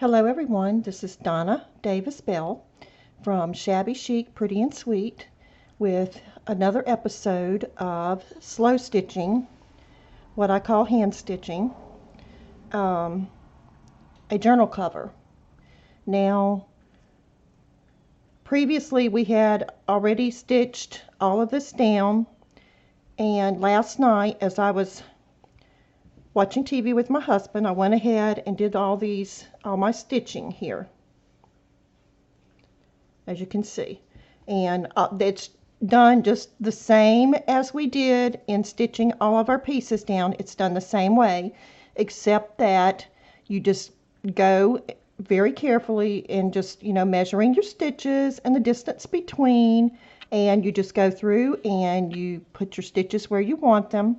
Hello everyone, this is Donna Bell from Shabby Chic, Pretty and Sweet with another episode of slow stitching, what I call hand stitching, a journal cover. Now, previously we had already stitched all of this down, and last night as I was watching TV with my husband, I went ahead and did all my stitching here, as you can see. And it's done just the same as we did in stitching all of our pieces down. It's done the same way, except that you just go very carefully and just, measuring your stitches and the distance between, and you just go through and you put your stitches where you want them.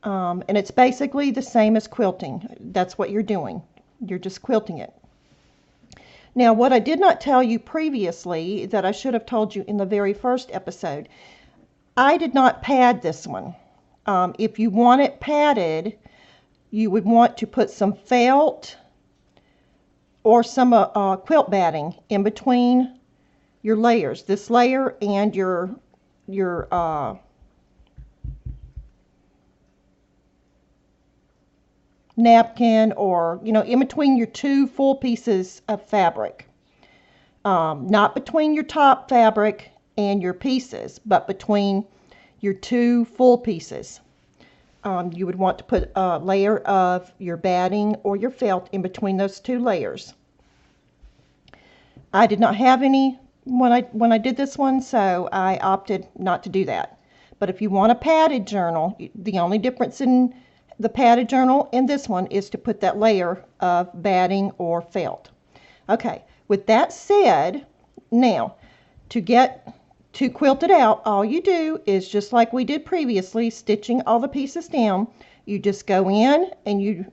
And it's basically the same as quilting. That's what you're doing. You're just quilting it. Now, what I did not tell you previously that I should have told you in the very first episode, I did not pad this one. If you want it padded, you would want to put some felt or some quilt batting in between your layers. This layer and your napkin, or in between your two full pieces of fabric, not between your top fabric and your pieces, but between your two full pieces. You would want to put a layer of your batting or your felt in between those two layers. I did not have any when I did this one, so I opted not to do that. But if you want a padded journal, the only difference in the padded journal and this one is to put that layer of batting or felt. Okay, with that said, now to quilt it out, all you do is just like we did previously, stitching all the pieces down. You just go in and you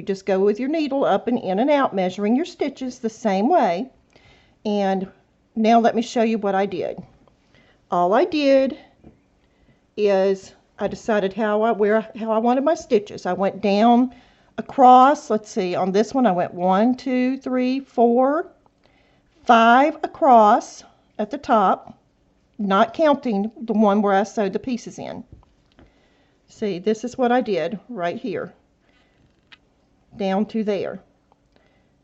just go with your needle up and in and out, measuring your stitches the same way. And now let me show you what I did. All I did is I decided how I wanted my stitches. I went down across. Let's see, on this one I went 1, 2, 3, 4, 5 across at the top, not counting the one where I sewed the pieces in. See, this is what I did right here, down to there.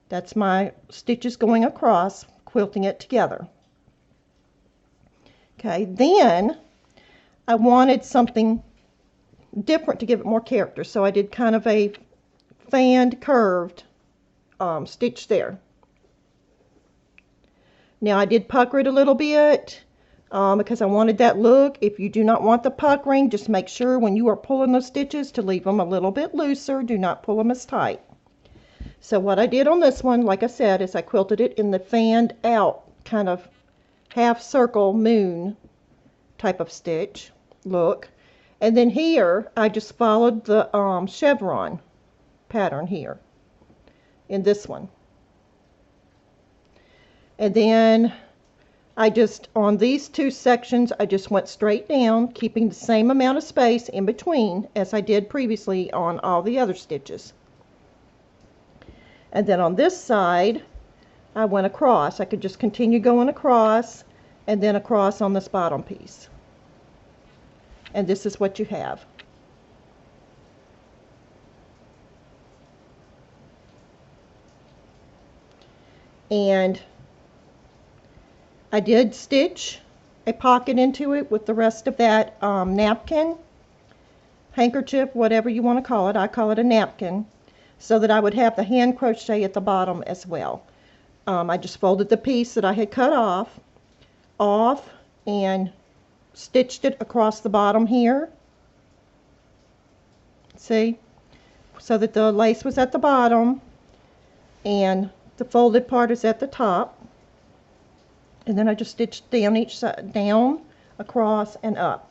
That's my stitches going across, quilting it together. Okay, then I wanted something different to give it more character, so I did kind of a fanned curved stitch there. Now I did pucker it a little bit because I wanted that look. If you do not want the puckering, just make sure when you are pulling those stitches to leave them a little bit looser. Do not pull them as tight. So what I did on this one, like I said, is I quilted it in the fanned out kind of half circle moon type of stitch look. And then here I just followed the chevron pattern here in this one. And then I just, on these two sections, I just went straight down, keeping the same amount of space in between as I did previously on all the other stitches. And then on this side, I went across. I could just continue going across and then across on this bottom piece. And this is what you have. And I did stitch a pocket into it with the rest of that napkin, handkerchief, whatever you want to call it. I call it a napkin, so that I would have the hand crochet at the bottom as well. I just folded the piece that I had cut off and stitched it across the bottom here. See? So that the lace was at the bottom and the folded part is at the top. And then I just stitched down each side, down, across, and up.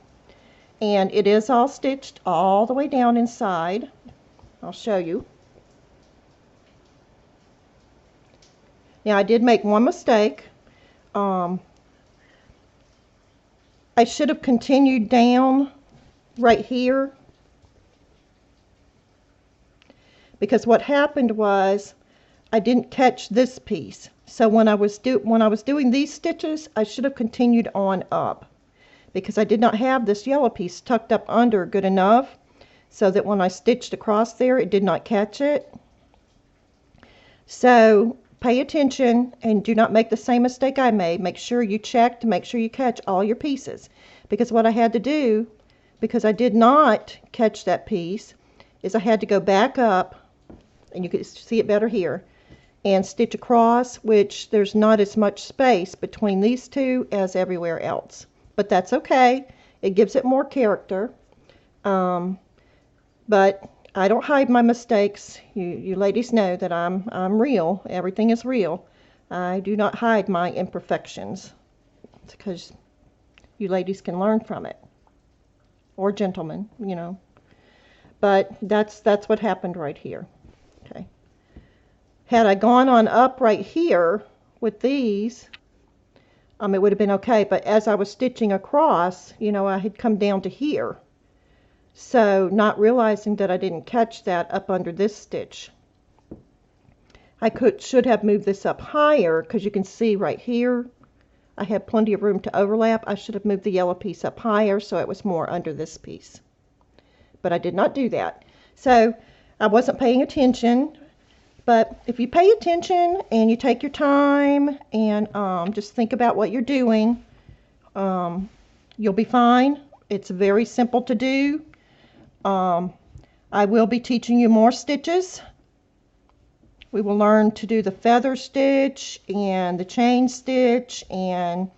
And it is all stitched all the way down inside. I'll show you. Now I did make one mistake. I should have continued down right here, because what happened was I didn't catch this piece. So when I was doing these stitches, I should have continued on up, because I did not have this yellow piece tucked up under good enough so that when I stitched across there, it did not catch it. So pay attention and do not make the same mistake I made. Make sure you check to make sure you catch all your pieces, because what I had to do, because I did not catch that piece, is I had to go back up, and you can see it better here, and stitch across, which there's not as much space between these two as everywhere else. But that's okay. It gives it more character. But I don't hide my mistakes. You ladies know that I'm real. Everything is real. I do not hide my imperfections. It's because you ladies can learn from it. Or gentlemen, you know. But that's what happened right here. Okay. Had I gone on up right here with these, it would have been okay. But as I was stitching across, you know, I had come down to here. So not realizing that I didn't catch that up under this stitch. I should have moved this up higher, because you can see right here, I had plenty of room to overlap. I should have moved the yellow piece up higher so it was more under this piece. But I did not do that. So I wasn't paying attention. But if you pay attention and you take your time and just think about what you're doing, you'll be fine. It's very simple to do. I will be teaching you more stitches. We will learn to do the feather stitch and the chain stitch, and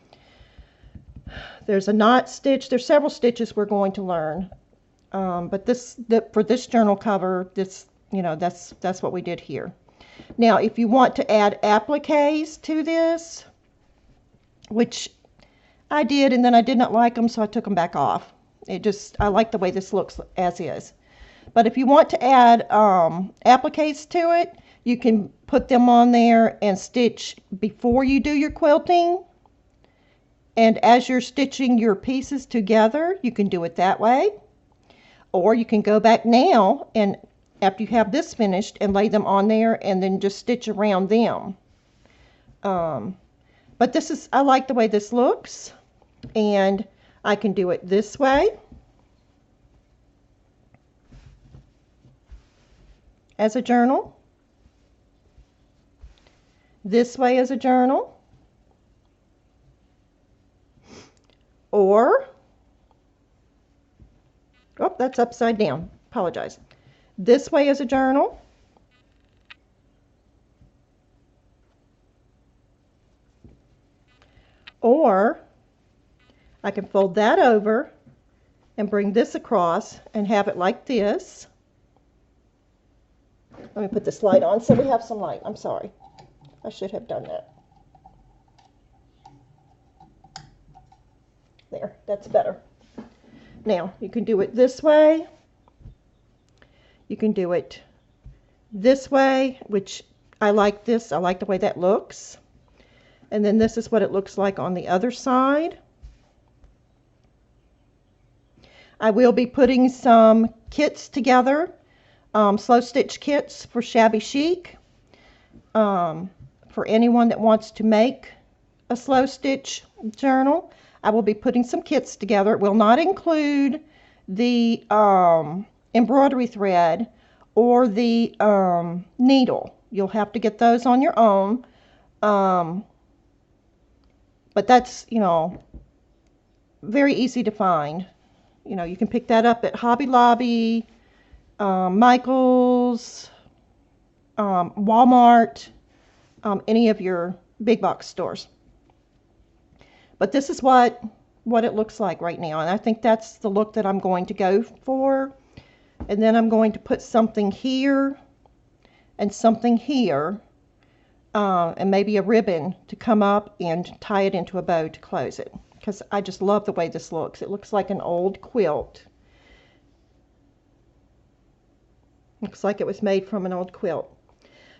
there's a knot stitch. There's several stitches we're going to learn. But for this journal cover, that's what we did here. Now, if you want to add appliques to this, which I did, and then I did not like them, so I took them back off. I like the way this looks as is. But if you want to add appliques to it, you can put them on there and stitch before you do your quilting. And as you're stitching your pieces together, you can do it that way. Or you can go back now and after you have this finished and lay them on there and then just stitch around them. But I like the way this looks, and I can do it this way as a journal, this way as a journal, or, oh, that's upside down, apologize, this way as a journal, or I can fold that over and bring this across and have it like this. Let me put this light on so we have some light. I'm sorry. I should have done that. There, that's better. Now, you can do it this way. You can do it this way, which I like this. I like the way that looks. And then this is what it looks like on the other side. I will be putting some kits together, slow stitch kits for Shabby Chic. For anyone that wants to make a slow stitch journal, I will be putting some kits together. It will not include the embroidery thread or the needle. You'll have to get those on your own. But that's, very easy to find. You can pick that up at Hobby Lobby, Michael's, Walmart, any of your big box stores. But this is what it looks like right now, and I think that's the look that I'm going to go for. And then I'm going to put something here and something here, and maybe a ribbon to come up and tie it into a bow to close it, because I just love the way this looks. It looks like an old quilt. Looks like it was made from an old quilt.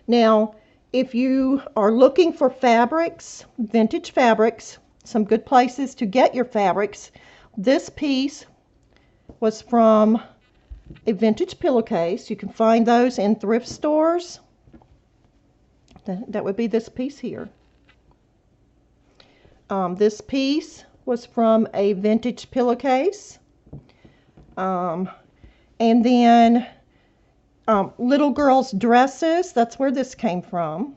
Now, if you are looking for fabrics, vintage fabrics, some good places to get your fabrics, this piece was from a vintage pillowcase. You can find those in thrift stores. that would be this piece here. This piece was from a vintage pillowcase. And then little girls' dresses, that's where this came from.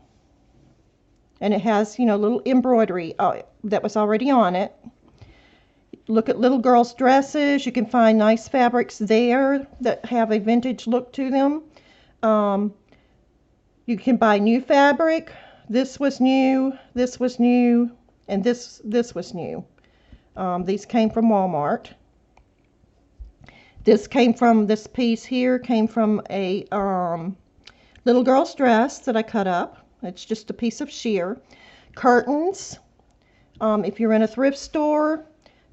And it has, you know, little embroidery that was already on it. Look at little girls' dresses. You can find nice fabrics there that have a vintage look to them. You can buy new fabric. This was new, and this was new. These came from Walmart. This piece here came from a little girl's dress that I cut up. It's just a piece of sheer. Curtains. If you're in a thrift store,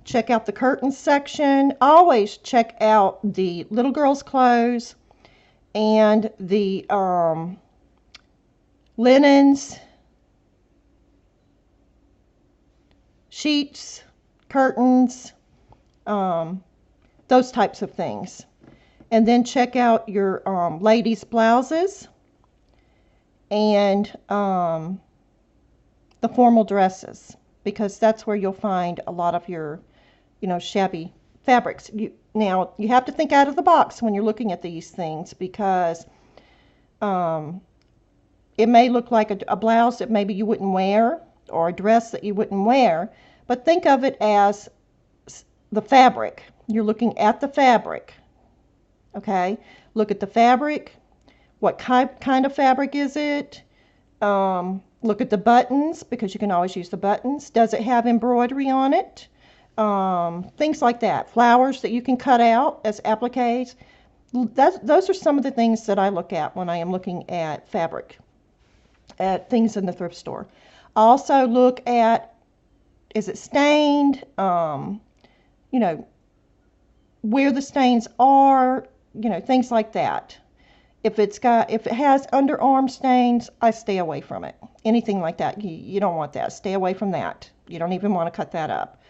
check out the curtains section. Always check out the little girl's clothes and the linens, sheets, curtains, those types of things. And then check out your ladies' blouses and the formal dresses, because that's where you'll find a lot of your, you know, shabby fabrics. Now, you have to think out of the box when you're looking at these things, because it may look like a blouse that maybe you wouldn't wear, or a dress that you wouldn't wear, but think of it as the fabric. You're looking at the fabric. Okay? Look at the fabric. What kind of fabric is it? Look at the buttons, because you can always use the buttons. Does it have embroidery on it? Things like that. Flowers that you can cut out as appliques. Those are some of the things that I look at when I am looking at fabric, at things in the thrift store. Also look at, is it stained? You know, where the stains are, you know, things like that. If it has underarm stains, I stay away from it. Anything like that, you don't want that. Stay away from that. You don't even want to cut that up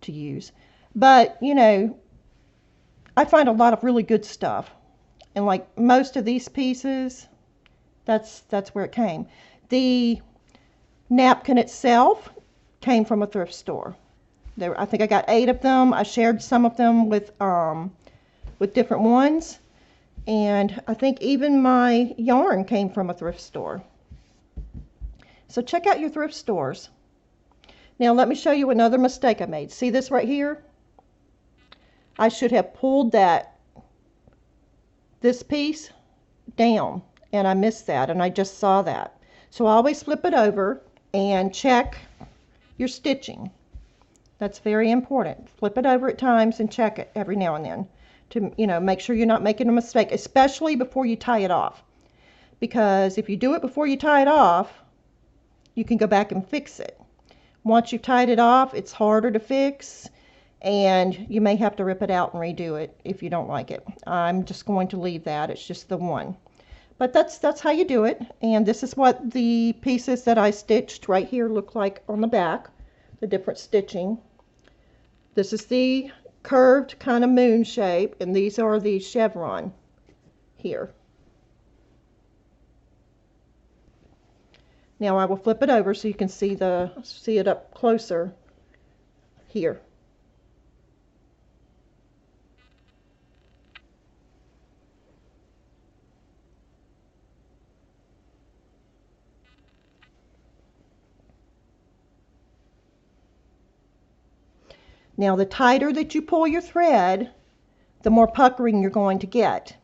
to use. But, you know, I find a lot of really good stuff. And like most of these pieces, that's where it came. The napkin itself came from a thrift store. I think I got 8 of them. I shared some of them with different ones. And I think even my yarn came from a thrift store. So check out your thrift stores. Now let me show you another mistake I made. See this right here? I should have pulled this piece down, and I missed that, and I just saw that. So always flip it over and check your stitching. That's very important. Flip it over at times and check it every now and then to, you know, make sure you're not making a mistake, especially before you tie it off. Because if you do it before you tie it off, you can go back and fix it. Once you've tied it off, it's harder to fix, and you may have to rip it out and redo it if you don't like it. I'm just going to leave that. It's just the one. But that's how you do it. And this is what the pieces that I stitched right here look like on the back, the different stitching. This is the curved kind of moon shape, and these are the chevron here. Now I will flip it over so you can see it up closer here. Now the tighter that you pull your thread, the more puckering you're going to get.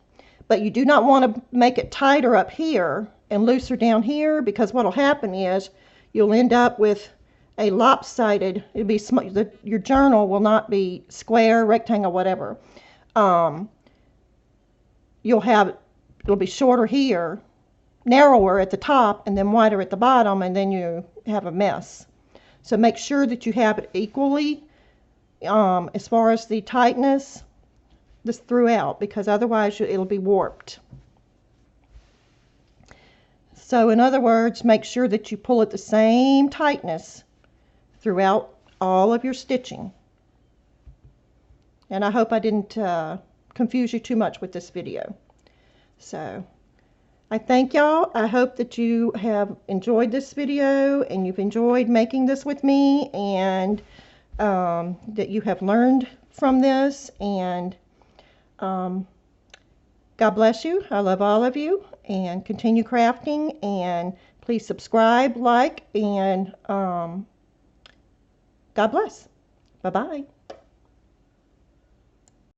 But you do not want to make it tighter up here and looser down here, because what will happen is you'll end up with a lopsided, your journal will not be square, rectangle, whatever. It'll be shorter here, narrower at the top, and then wider at the bottom, and then you have a mess. So make sure that you have it equally as far as the tightness this throughout, because otherwise it'll be warped. So in other words, make sure that you pull it the same tightness throughout all of your stitching. And I hope I didn't confuse you too much with this video. So I thank y'all. I hope that you have enjoyed this video and you've enjoyed making this with me, and that you have learned from this. And God bless you. I love all of you, and continue crafting, and please subscribe, like, and God bless. Bye-bye.